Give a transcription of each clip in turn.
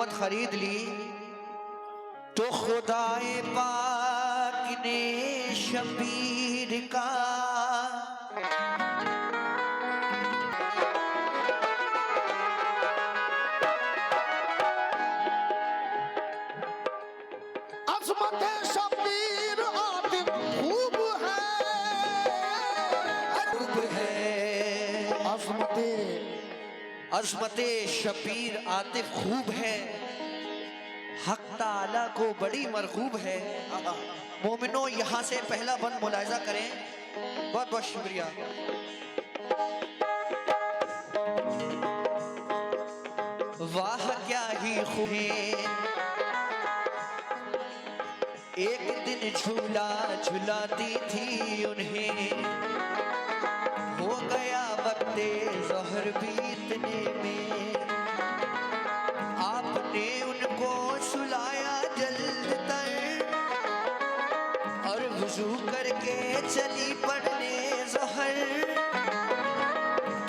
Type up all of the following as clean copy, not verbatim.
मोहम्मद खरीद ली तो खुदाए पाक ने शबीर का अजमत शबीर आतिफ खूब है, अजमत शबीर आतिफ खूब है, हक ताला को बड़ी मरगूब है। मोमिनो यहाँ से पहला बंद मुलाहिजा करें। बहुत बहुत शुक्रिया। वाह क्या ही खूब एक दिन झूला झुलाती थी उन्हें, हो गया वक्ते ज़ोहर बीतने में, आपने उनको सुलाया जल्द तर और वुज़ू करके चली पढ़ने ज़ोहर,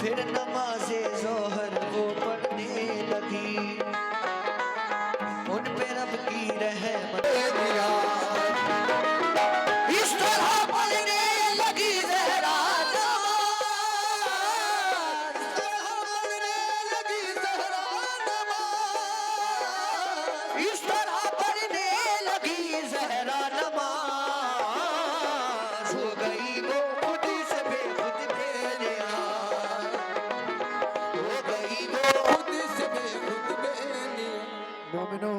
फिर नमाज़े ज़ोहर वो पढ़ने लगी, उन पे रब की रहमत इस तरह पढ़ने लगी ज़हरा इस तरह पढ़ने लगी ज़हरा नमाज़, हो गई वो खुद से बेखुद बेनियाज़, हो गई वो खुद से बेखुद बेनियाज़। मोमिनो,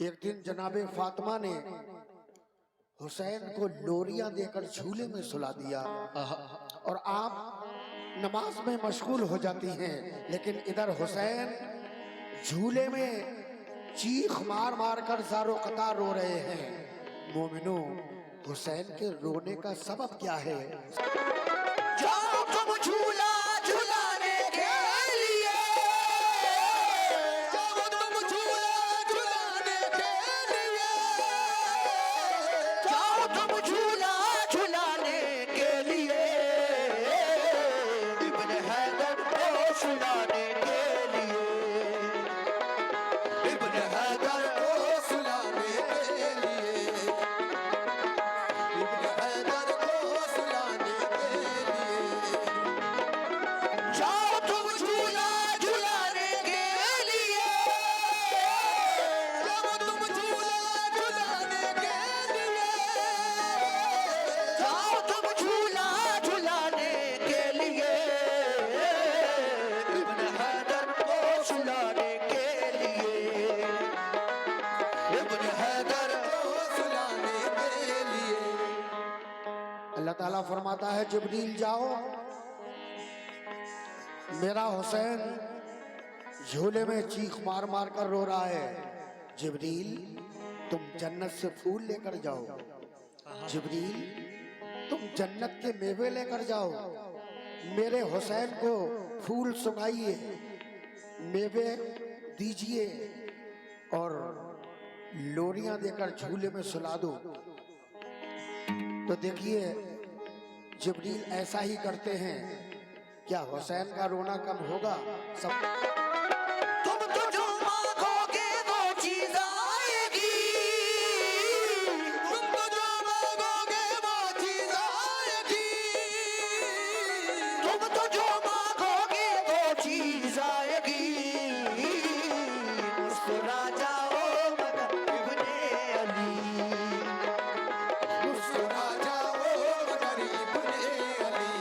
एक दिन जनाबे फातिमा ने हुसैन को लोरियां देकर झूले में सुला दिया और आप नमाज में मशगूल हो जाती हैं, लेकिन इधर हुसैन झूले में चीख मार मार कर ज़ारो कतार रो रहे हैं। मोमिनो, हुसैन के रोने का सबब क्या है? जाओ तुम झूला झुलाने के लिए, जाओ तुम झूला झुलाने के लिए, जाओ तुम झूला झुलाने के लिए, इब्न हैदर को सुलाने के लिए, इब्न हैदर को सुलाने के लिए, इब्न हैदर को सुलाने के लिए, जाओ तुम झूला झुलाने के लिए, जाओ तुम झूला झुलाने के लिए, जाओ तुम झूला झुलाने के लिए, इब्न हैदर को सुलाने के लिए, इब्न हैदर को सुलाने के लिए। अल्लाह ताला फरमाता है, जिब्रील जाओ, मेरा हुसैन झूले में चीख मार मार कर रो रहा है। जिब्रील, तुम जन्नत से फूल लेकर जाओ, जिब्रील तुम जन्नत के मेवे लेकर जाओ, मेरे हुसैन को फूल सुनाइए, मेवे दीजिए और लोरियां देकर झूले में सुला दो। तो देखिए, जिब्रील ऐसा ही करते हैं। क्या हुसैन का रोना कम होगा? सब तुम तो जो मांगोगे वो चीज आएगी, तुम तो जो मांगोगे वो चीज आएगी, तुम तो जो मांगोगे वो चीज आएगी, मुस्कुरा जाओ मगर इब्ने अली, मुस्कुरा जाओ मगर इब्ने अली,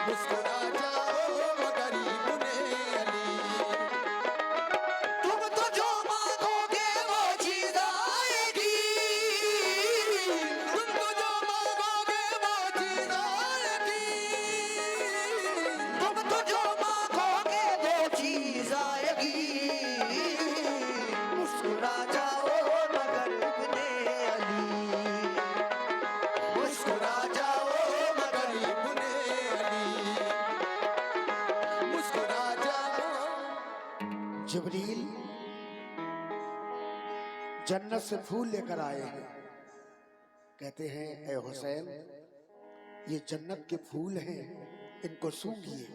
मुस्कुरा जाओ मगर इब्ने अली, तुम तो जो मांगोगे वो चीज आएगी, तुम तो जो मांगोगे वो चीज आएगी, तुम तो जो मांगोगे वो चीज आएगी, मुस्कुरा जाओ मगर इब्ने अली, मुस्कुरा जाओ मगर इब्ने अली, मुस्कुरा जाओ। जिब्रील जन्नत से फूल लेकर आए हैं, कहते हैं, ए हुसैन, ये जन्नत के फूल हैं, इनको सूंघिए।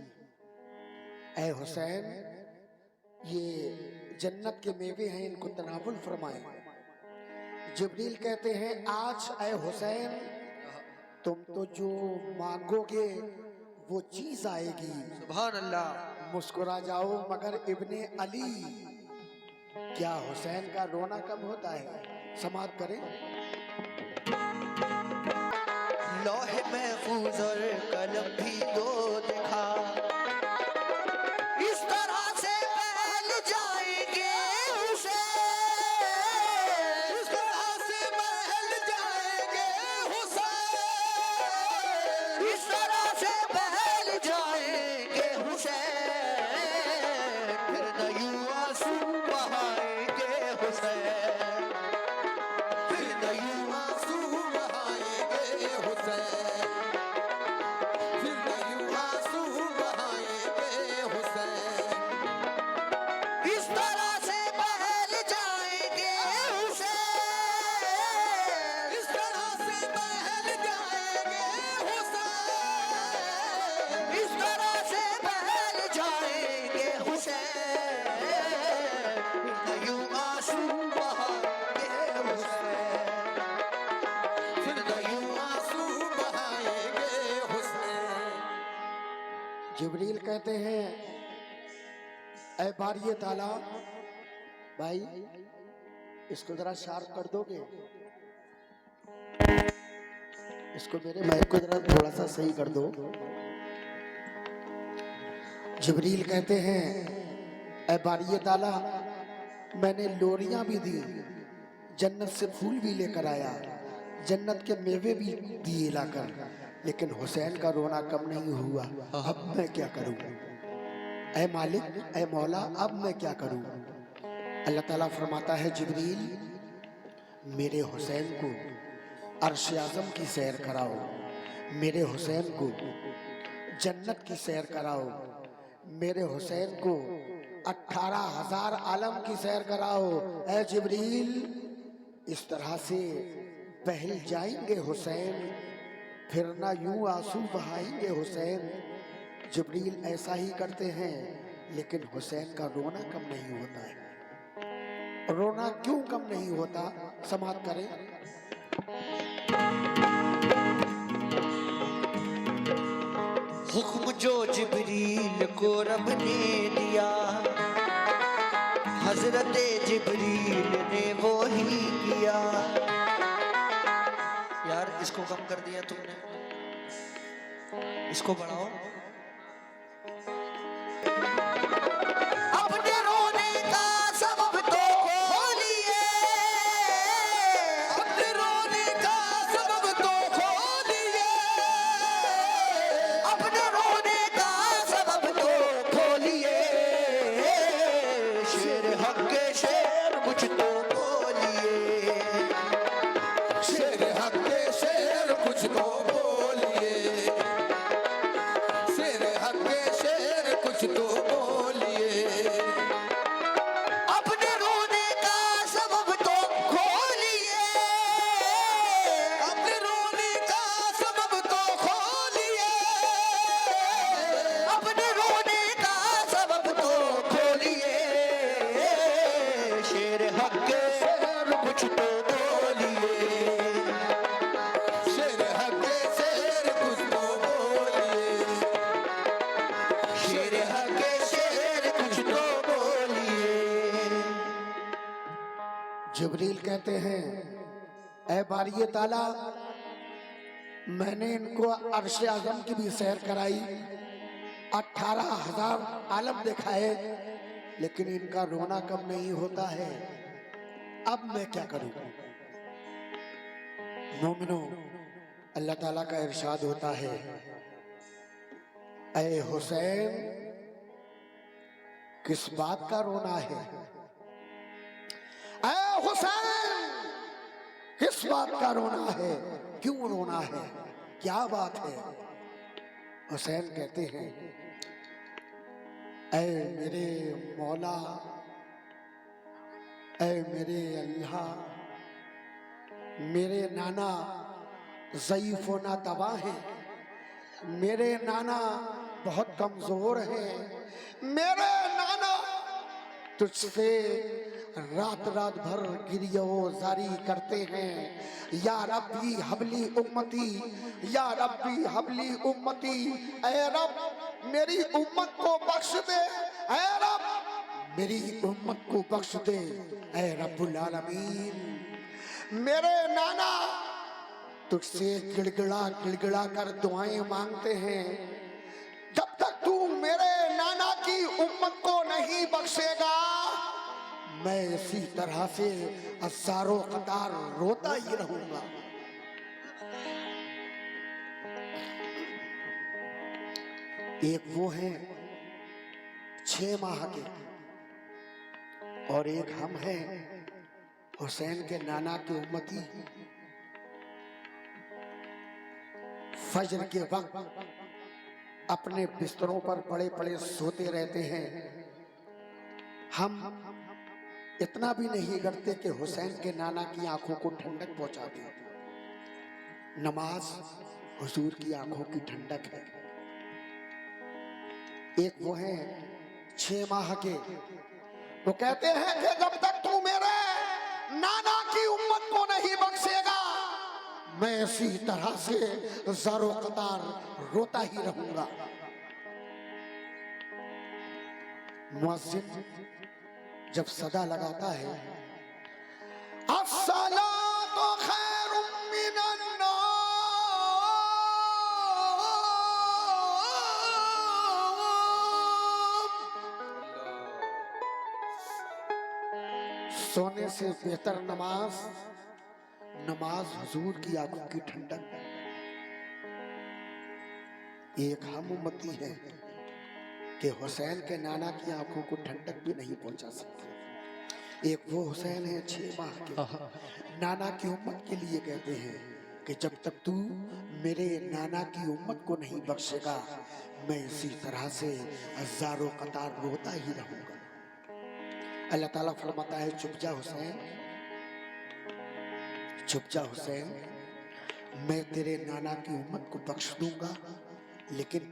ए हुसैन, ये जन्नत के मेवे हैं, इनको तनावुल फरमाएं। जिब्रील कहते हैं आज ऐ हुसैन तुम तो जो मांगोगे वो चीज आएगी। सुभान अल्लाह। मुस्कुरा जाओ मगर इब्ने अली, क्या हुसैन का रोना कम होता है? समाप्त करें। लौहे महफूज और कलम भी दो दिखा, इस तरह से महल जाएंगे हुसैन, इस तरह से महल जाएंगे हुसैन, इस तरह से महल जाएंगे हुसैन, फिर न यूं आंसू बहाएंगे हुसैन, फिर न यूं आंसू बहाएंगे हुसैन, फिर न यूं आंसू बहाएंगे हुसैन, इस तरह से महल जाएंगे हुसैन, इस तरह से महल जाएंगे हुसैन, इस तरह से महल जाएंगे हुसैन, फिर न यूं आंसू बहाएंगे हुसैन, फिर न यूं आंसू बहाएंगे हुसैन। जिब्रील कहते हैं ऐ बारिये ताला, भाई इसको जरा शार्प कर दोगे, इसको मेरे माइक को जरा थोड़ा सा सही कर दो। जिब्रील कहते हैं ऐ बारिये ताला, मैंने लोरियां भी दी, जन्नत से फूल भी लेकर आया, जन्नत के मेवे भी दिए लाकर, लेकिन हुसैन का रोना कम नहीं हुआ। अब मैं क्या करूं? ऐ मालिक, ऐ मौला, अब मैं क्या करूं? अल्लाह ताला फरमाता है जिब्रील मेरे हुसैन को अर्श आज़म की सैर कराओ, मेरे हुसैन को जन्नत की सैर कराओ, मेरे हुसैन को 18,000 आलम की सैर कराओ। ऐ जिब्रील इस तरह से बहल जाएंगे हुसैन, फिर ना यूं आंसू बहाएंगे हुसैन। जिब्रील ऐसा ही करते हैं, लेकिन हुसैन का रोना कम नहीं होता है। रोना क्यों कम नहीं होता? समाप्त करें। हुक्म जो जिब्रील को रब ने दिया, हजरत जिब्रील ने वो ही किया। यार इसको कम कर दिया तुमने, इसको बढ़ाओ। अपने रोने का सबब तो खोलिए, अपने रोने का सबब तो खोलिए, अपने रोने का सबब तो खोलिए, शेर हक के शेर कुछ तो बोलिए, शेर हक के शेर कुछ तो बोलिए, शेर हक के शेर कुछ तो बोलिए, अपने रोने का सबब तो खोलिए, अपने रोने का सबब तो खोलिए, अपने रोने का सबब तो खोलिए, शेर हक के शेर कुछ तो बोलिए, शेर हक के शेर कुछ तो बोलिए, शेर हक के शेर कुछ तो बोलिए। जिब्रील कहते हैं ऐ बारिये ताला, मैंने इनको अर्श आज़म की भी सैर कराई, 18,000 आलम दिखाए, लेकिन इनका रोना कम नहीं होता है। अब मैं क्या करूं? मोमिनो, अल्लाह ताला का इरशाद होता है ऐ हुसैन किस बात का रोना है? ऐ हुसैन किस बात का रोना है? क्यों रोना है? क्या बात है? हुसैन कहते हैं ऐ मेरे मौला, ऐ मेरे अल्लाह, मेरे नाना ज़ईफ़ व नातवा हैं, मेरे नाना बहुत कमजोर हैं, मेरे नाना तुझसे रात रात भर गिरियो जारी करते हैं। या रब्बी हबली उम्मती, या रब्बी हबली उम्मती, ऐ रब मेरी उम्मत को बख्श दे, ऐ रब मेरी उम्मत को बख्श दे, ऐ रब्बुल आलमीन। मेरे नाना तुझसे गिड़गिड़ा गिड़गिड़ा कर दुआएं मांगते हैं। जब तक तू मेरे नाना की उम्मत को नहीं बख्शेगा, मैं इसी तरह से हजारों कतार रोता ही रहूंगा। एक वो है 6 माह के, और एक हम हैं हुसैन के नाना के उम्मती। फजर के वक्त अपने बिस्तरों पर पड़े पड़े सोते रहते हैं। हम इतना भी नहीं करते कि हुसैन के नाना की आंखों को ठंडक पहुंचा दें। नमाज हुजूर की आंखों की ठंडक है। एक वो है 6 माह के, वो कहते हैं कि जब तक तू मेरे नाना की उम्मत को नहीं बख्शेगा, मैं इसी तरह से ज़रो कतार रोता ही रहूंगा। मुअज्जिन जब सदा लगाता है, अस्सलातु खैरुम मिनन नौम, सोने से बेहतर नमाज, नमाज हुजूर की आंखों की ठंडक। एक हम उम्मती है कि हुसैन के नाना की आंखों को ठंडक भी नहीं पहुंचा सकते। एक वो हुसैन है 6 माह के, नाना की उम्मत के लिए कहते हैं कि जब तक तू मेरे नाना की उम्मत को नहीं बख्शेगा, मैं इसी तरह से हजारों कतार रोता ही रहूंगा। अल्लाह ताला फरमाता है, चुप जा हुसैन, चुप जा हुसैन, मैं तेरे नाना की उम्मत को बख्श दूंगा, लेकिन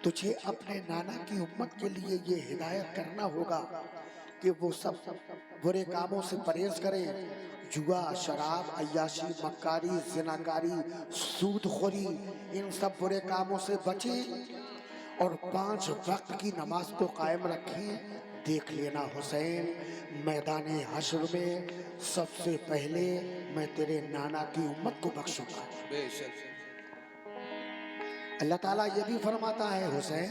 तुझे अपने नाना की उम्मत के लिए ये हिदायत करना होगा कि वो सब बुरे कामों से परहेज करें। जुआ, शराब, अय्याशी, मक्कारी, जिनाकारी, सूदखोरी, इन सब बुरे कामों से बचें और 5 वक्त की नमाज को कायम रखें। देख लेना हुसैन, मैदान हश्र में सबसे पहले मैं तेरे नाना की उम्मत को बख्शूंगा। अल्लाह ताला ये भी फरमाता है, हुसैन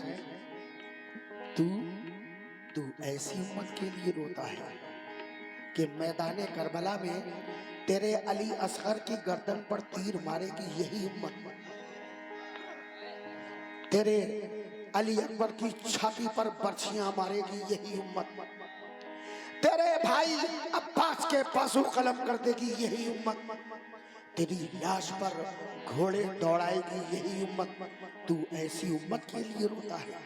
तू ऐसी उम्मत के लिए रोता है कि मैदान करबला में तेरे अली असगर की गर्दन पर तीर मारेगी यही उम्मत, तेरे अली अकबर की छाती पर बर्छियां मारेगी यही उम्मत, तेरे भाई अब्बास के बाजू कलम कर देगी यही उम्मत, तेरी लाश पर घोड़े दौड़ाएगी यही उम्मत। तू ऐसी उम्मत के लिए रोता है।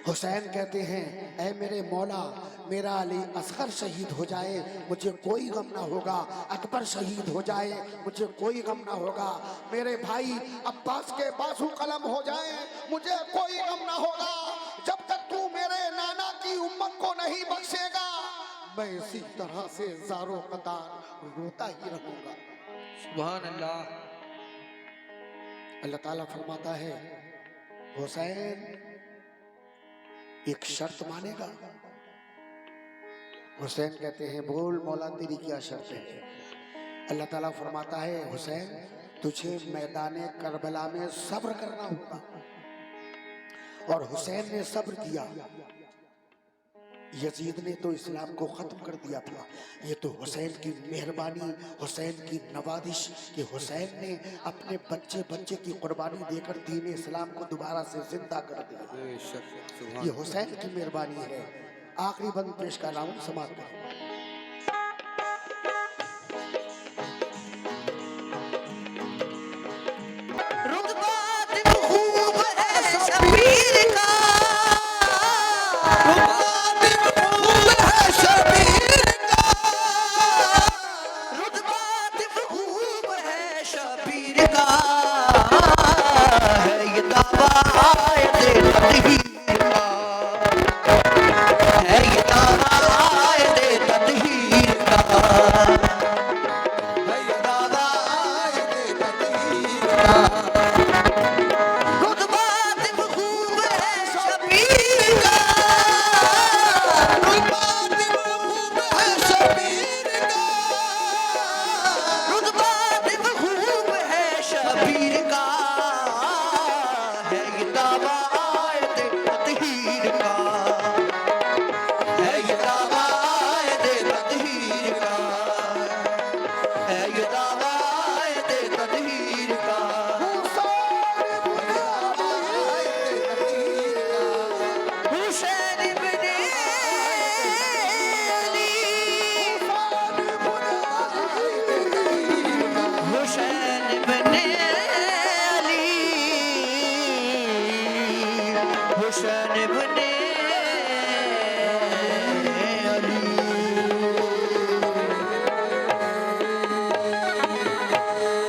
हुसैन कहते हैं, ऐ मेरे मौला, मेरा अली असगर शहीद हो जाए मुझे कोई गम ना होगा, अकबर शहीद हो जाए मुझे कोई गम ना होगा, मेरे भाई अब्बास के बाजू कलम हो जाए मुझे कोई गम ना होगा, जब तक तू मेरे नाना की उम्मत को नहीं बख्शेगा, मैं इसी तरह से ज़ारो कतार रोता ही रहूंगा। सुभान अल्लाह। अल्लाह ताला फरमाता है, हुसैन एक शर्त मानेगा? हुसैन कहते हैं, बोल मौला तेरी क्या शर्त है? अल्लाह ताला फरमाता है, हुसैन तुझे मैदान करबला में सब्र करना होगा। और हुसैन ने सब्र किया। यजीद ने तो इस्लाम को खत्म कर दिया था। ये तो हुसैन की मेहरबानी, हुसैन की नवादिश कि हुसैन ने अपने बच्चे बच्चे की कुर्बानी देकर दीन इस्लाम को दोबारा से जिंदा कर दिया। ये हुसैन की मेहरबानी है। आखिरी बंद पेश का राउंड समाप्त कर।